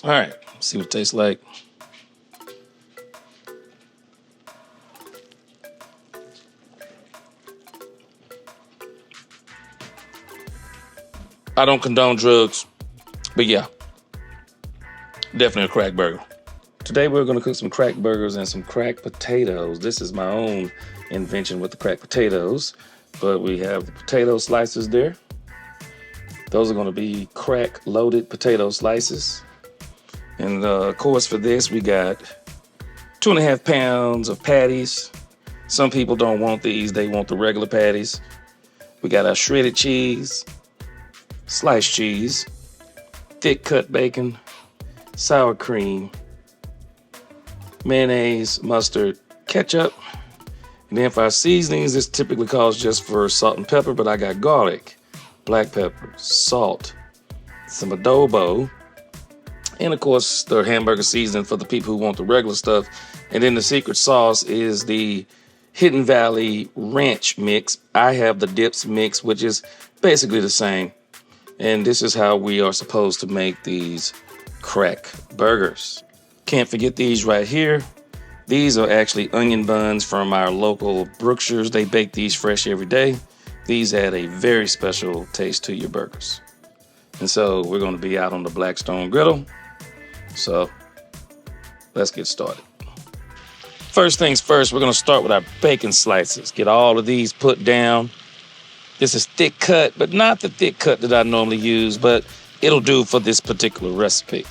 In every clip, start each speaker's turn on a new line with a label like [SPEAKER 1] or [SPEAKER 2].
[SPEAKER 1] All right, see what it tastes like. I don't condone drugs, but yeah, definitely a crack burger. Today we're gonna cook some crack burgers and some cracked potatoes. This is my own invention with the cracked potatoes, but we have the potato slices there. Those are gonna be crack loaded potato slices. And of course for this, we got 2.5 pounds of patties. Some people don't want these, they want the regular patties. We got our shredded cheese, sliced cheese, thick cut bacon, sour cream, mayonnaise, mustard, ketchup. And then for our seasonings, this typically calls just for salt and pepper, but I got garlic, black pepper, salt, some adobo, and of course the hamburger seasoning for the people who want the regular stuff. And then the secret sauce is the Hidden Valley Ranch mix. I have the dips mix, which is basically the same. And this is how we are supposed to make these crack burgers. Can't forget these right here. These are actually onion buns from our local Brookshire's. They bake these fresh every day. These add a very special taste to your burgers. And so we're going to be out on the Blackstone griddle. So let's get started. First things first, we're going to start with our bacon slices. Get all of these put down. This is thick cut, but not the thick cut that I normally use, but it'll do for this particular recipe.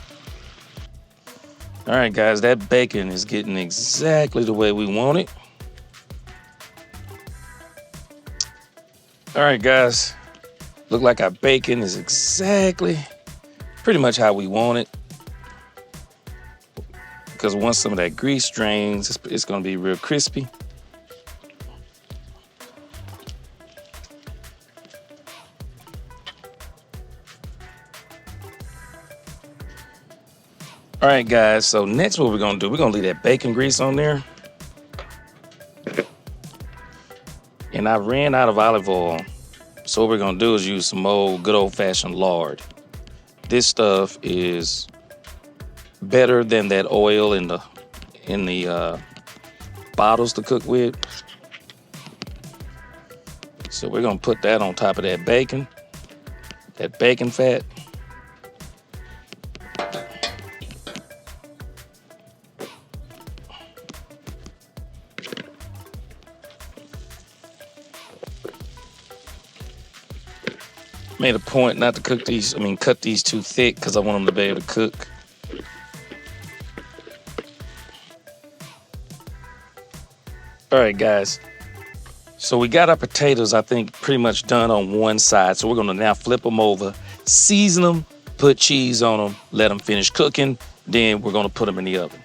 [SPEAKER 1] All right, guys, that bacon is getting exactly the way we want it. All right, guys, look like our bacon is exactly pretty much how we want it. Because once some of that grease drains, it's going to be real crispy. All right, guys, so next what we're going to do, we're going to leave that bacon grease on there. And I ran out of olive oil. So what we're going to do is use some old good old-fashioned lard. This stuff is better than that oil in the bottles to cook with. So we're going to put that on top of that bacon fat. Made a point not to cut these too thick because I want them to be able to cook. All right, guys. So we got our potatoes, I think, pretty much done on one side. So we're going to now flip them over, season them, put cheese on them, let them finish cooking. Then we're going to put them in the oven.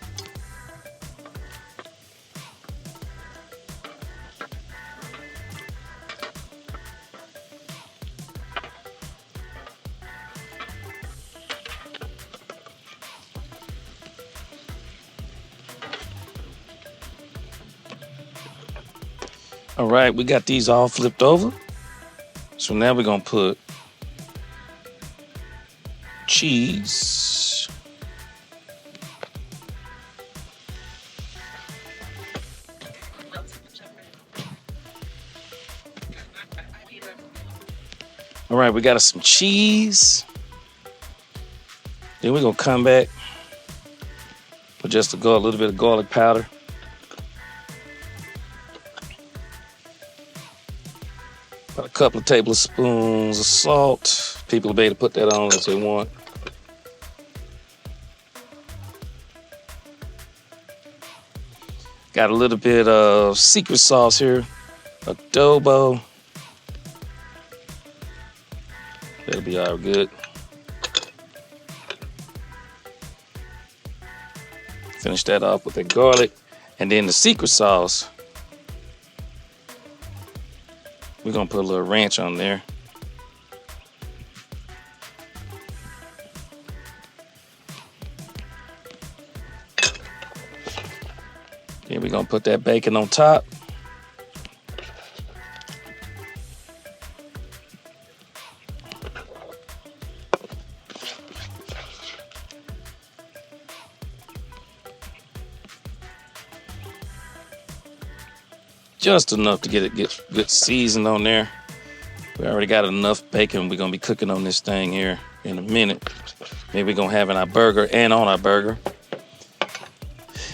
[SPEAKER 1] All right, we got these all flipped over. So now we're going to put cheese. All right, we got some cheese. Then we're going to come back with just a little bit of garlic powder. A couple of tablespoons of salt. People will be able to put that on if they want. Got a little bit of secret sauce here, adobo. That'll be all good. Finish that off with the garlic. And then the secret sauce, we're gonna put a little ranch on there. Then we're gonna put that bacon on top. just enough to get it good seasoned on there. We already got enough bacon. We're gonna be cooking on this thing here in a minute. Maybe we're gonna have in our burger and on our burger.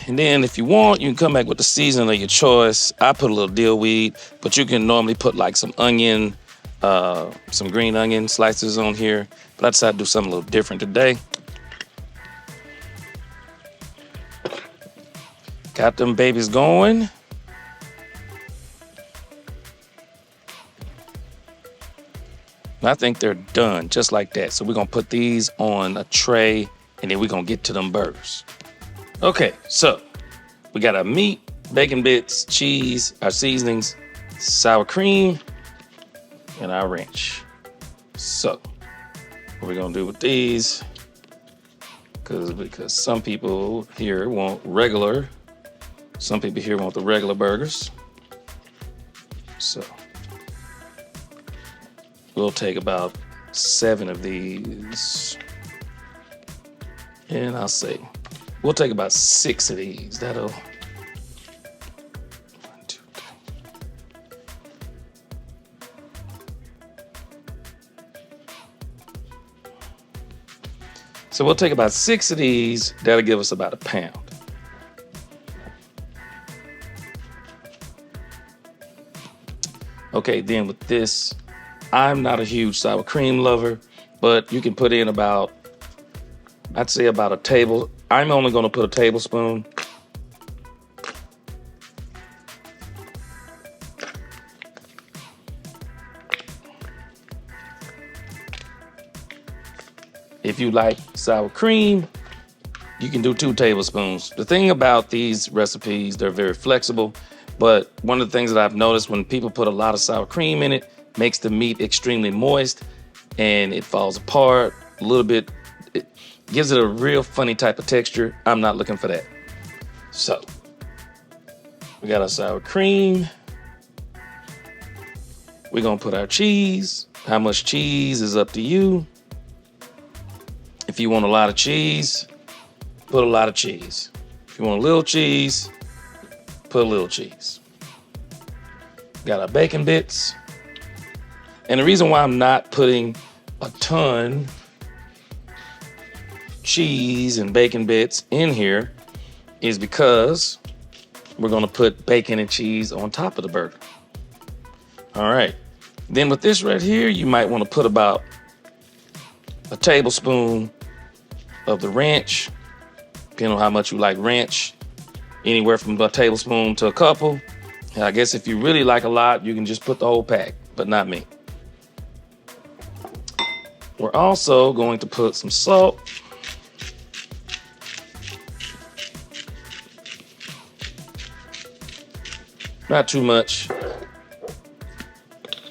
[SPEAKER 1] And then if you want, you can come back with the seasoning of your choice. I put a little dill weed, but you can normally put like some onion, some green onion slices on here. But I decided to do something a little different today. Got them babies going. I think they're done just like that. So we're gonna put these on a tray and then we're gonna get to them burgers. Okay, so we got our meat, bacon bits, cheese, our seasonings, sour cream, and our ranch. So what we're gonna do with these, because some people here want regular, some people here want the regular burgers. So we'll take about 7 of these. And I'll say, we'll take about 6 of these. That'll, 1, 2, 3. So we'll take about 6 of these. That'll give us about a pound. Okay, then with this, I'm not a huge sour cream lover, but you can put in about, I'd say about a table. I'm only gonna put a tablespoon. If you like sour cream, you can do 2 tablespoons. The thing about these recipes, they're very flexible, but one of the things that I've noticed when people put a lot of sour cream in it, makes the meat extremely moist and it falls apart a little bit. It gives it a real funny type of texture. I'm not looking for that. So we got our sour cream. We're gonna put our cheese. How much cheese is up to you. If you want a lot of cheese, put a lot of cheese. If you want a little cheese, put a little cheese. Got our bacon bits. And the reason why I'm not putting a ton cheese and bacon bits in here is because we're gonna put bacon and cheese on top of the burger. All right. Then with this right here, you might want to put about a tablespoon of the ranch, depending on how much you like ranch, anywhere from a tablespoon to a couple. And I guess if you really like a lot, you can just put the whole pack, but not me. We're also going to put some salt. Not too much.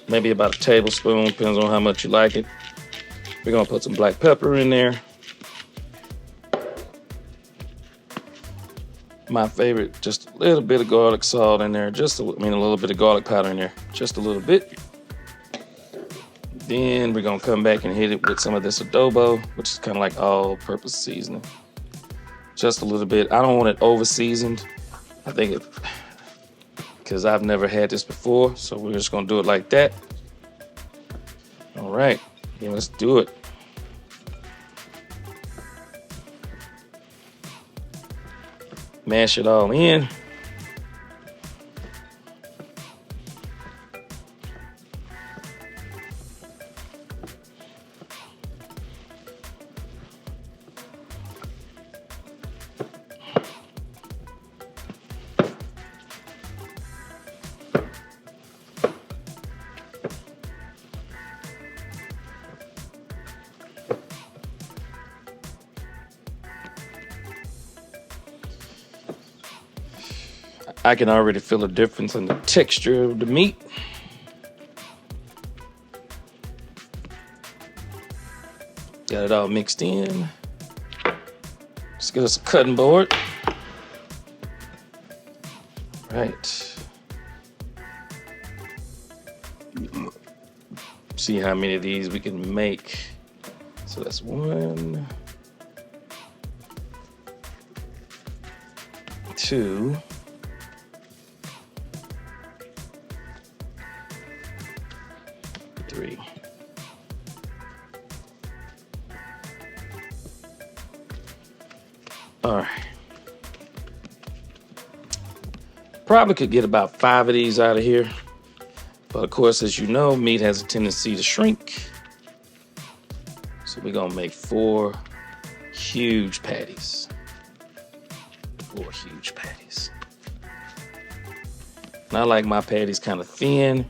[SPEAKER 1] Maybe about a tablespoon, depends on how much you like it. We're gonna put some black pepper in there. My favorite, just a little bit of garlic salt in there. A little bit of garlic powder in there. Just a little bit. Then we're gonna come back and hit it with some of this adobo, which is kind of like all-purpose seasoning. Just a little bit. I don't want it over-seasoned. I think it, because I've never had this before, so we're just gonna do it like that. All right, then let's do it. Mash it all in. I can already feel a difference in the texture of the meat. Got it all mixed in. Let's get us a cutting board. Right. See how many of these we can make. So that's 1, 2, All right. Probably could get about 5 of these out of here. But of course, as you know, meat has a tendency to shrink. So we're gonna make 4 huge patties. 4 huge patties. And I like my patties kind of thin.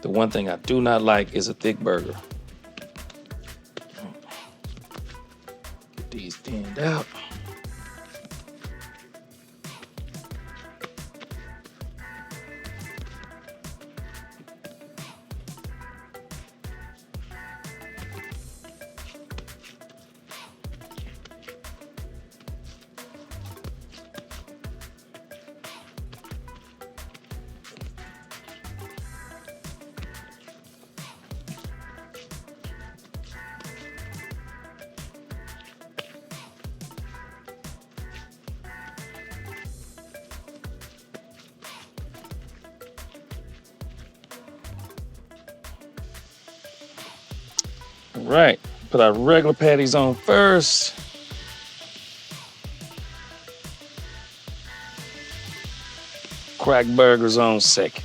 [SPEAKER 1] The one thing I do not like is a thick burger. Get these thinned out. All right, put our regular patties on first. Crack burgers on second.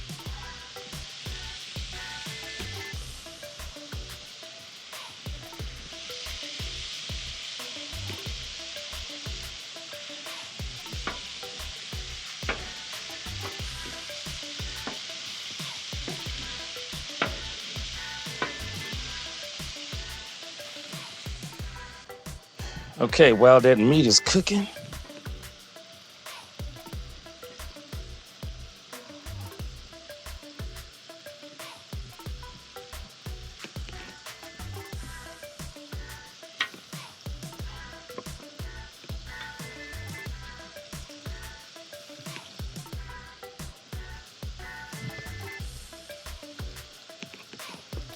[SPEAKER 1] Okay, while that meat is cooking,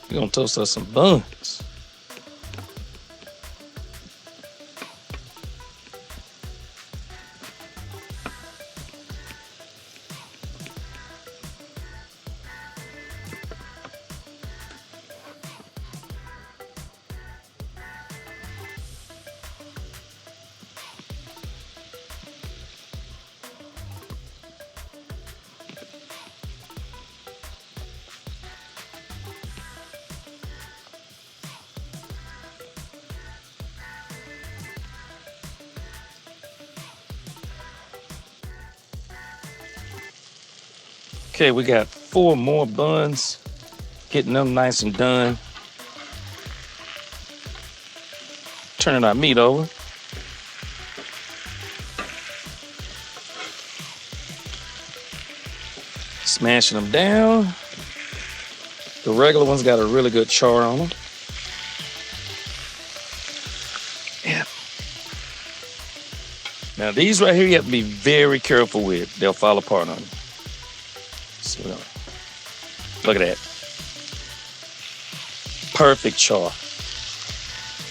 [SPEAKER 1] we're gonna toast us some buns. Okay, we got 4 more buns, getting them nice and done. Turning our meat over. Smashing them down. The regular ones got a really good char on them. Yeah. Now these right here you have to be very careful with. They'll fall apart on you. So, look at that. Perfect char.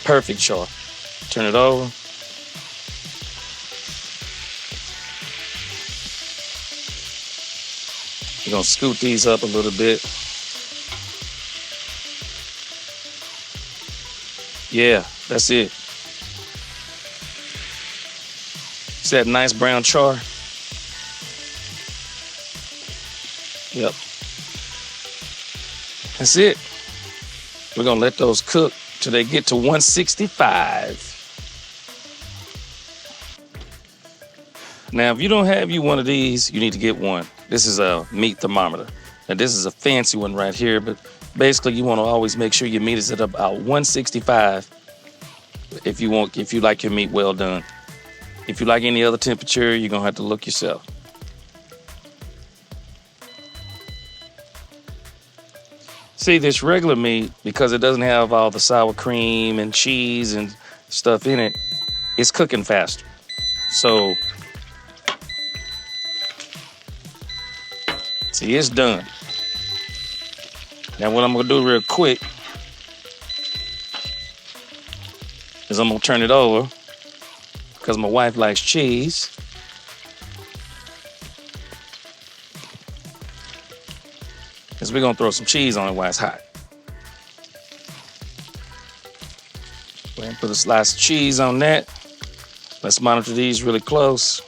[SPEAKER 1] Perfect char. Turn it over. We're gonna scoot these up a little bit. Yeah, that's it. See that nice brown char? Yep. That's it. We're gonna let those cook till they get to 165. Now, if you don't have one of these, you need to get one. This is a meat thermometer. Now, this is a fancy one right here, but basically you want to always make sure your meat is at about 165 if you like your meat well done. If you like any other temperature, you're gonna have to look yourself. See, this regular meat, because it doesn't have all the sour cream and cheese and stuff in it, it's cooking faster. So, see, it's done. Now what I'm gonna do real quick is I'm gonna turn it over because my wife likes cheese. Is we're gonna throw some cheese on it while it's hot. Go ahead and put a slice of cheese on that. Let's monitor these really close.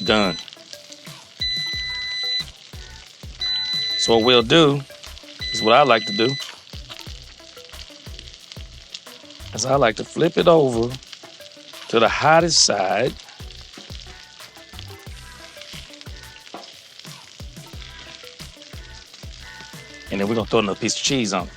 [SPEAKER 1] Done. So what we'll do is what I like to do is I like to flip it over to the hottest side. And then we're gonna throw another piece of cheese on it.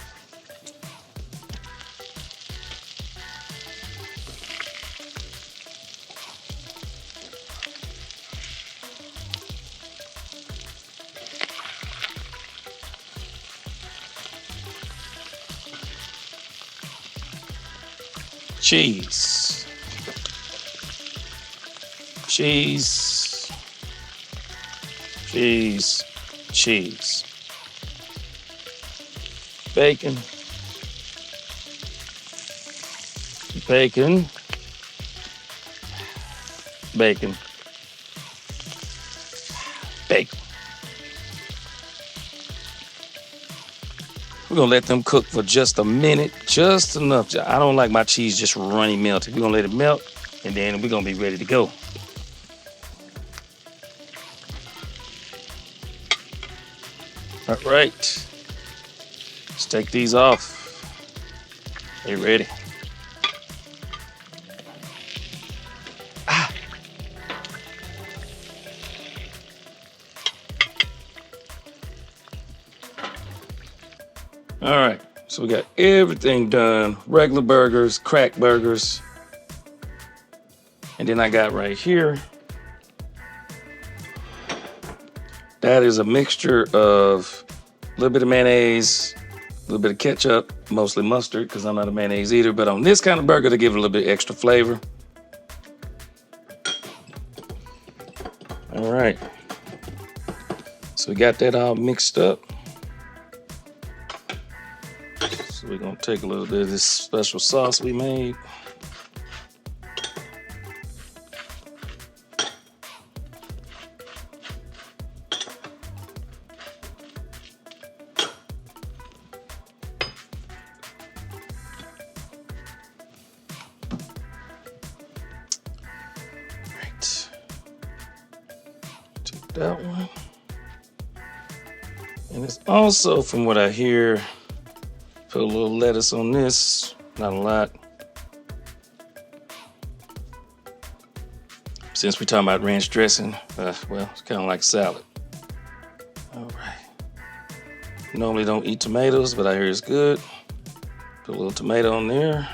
[SPEAKER 1] Cheese. Cheese. Cheese. Cheese. Bacon. Bacon. Bacon. Bacon. We're gonna let them cook for just a minute, just enough. I don't like my cheese just runny melted. We're gonna let it melt, and then we're gonna be ready to go. All right, let's take these off. They ready. All right, so we got everything done. Regular burgers, crack burgers. And then I got right here, that is a mixture of a little bit of mayonnaise, a little bit of ketchup, mostly mustard, because I'm not a mayonnaise eater, but on this kind of burger to give it a little bit extra flavor. All right, so we got that all mixed up. So we're gonna take a little bit of this special sauce we made. Right. Take that one. And it's also, from what I hear, put a little lettuce on this, not a lot. Since we're talking about ranch dressing, well, it's kind of like salad. All right. Normally don't eat tomatoes, but I hear it's good. Put a little tomato on there.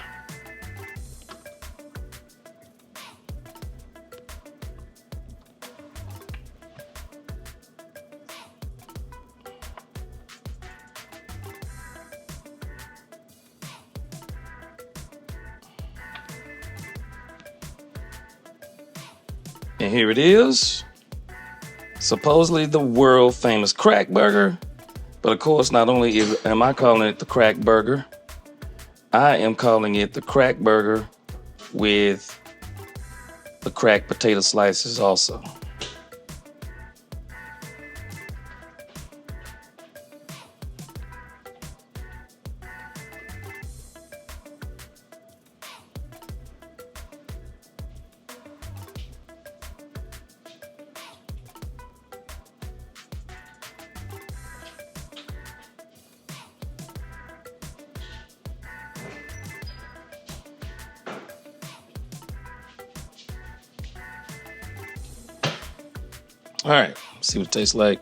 [SPEAKER 1] And here it is, supposedly the world famous crack burger. But of course, not only am I calling it the crack burger, I am calling it the crack burger with the cracked potato slices also. All right, let's see what it tastes like.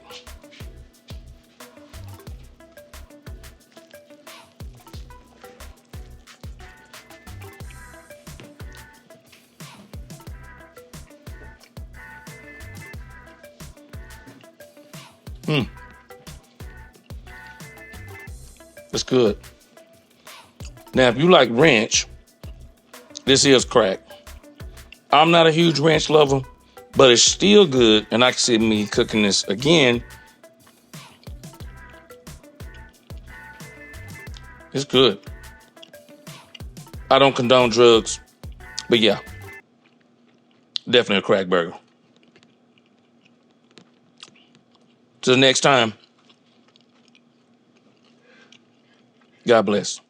[SPEAKER 1] It's good. Now, if you like ranch, this is crack. I'm not a huge ranch lover, but it's still good, and I can see me cooking this again. It's good. I don't condone drugs, but yeah, definitely a crack burger. Till the next time, God bless.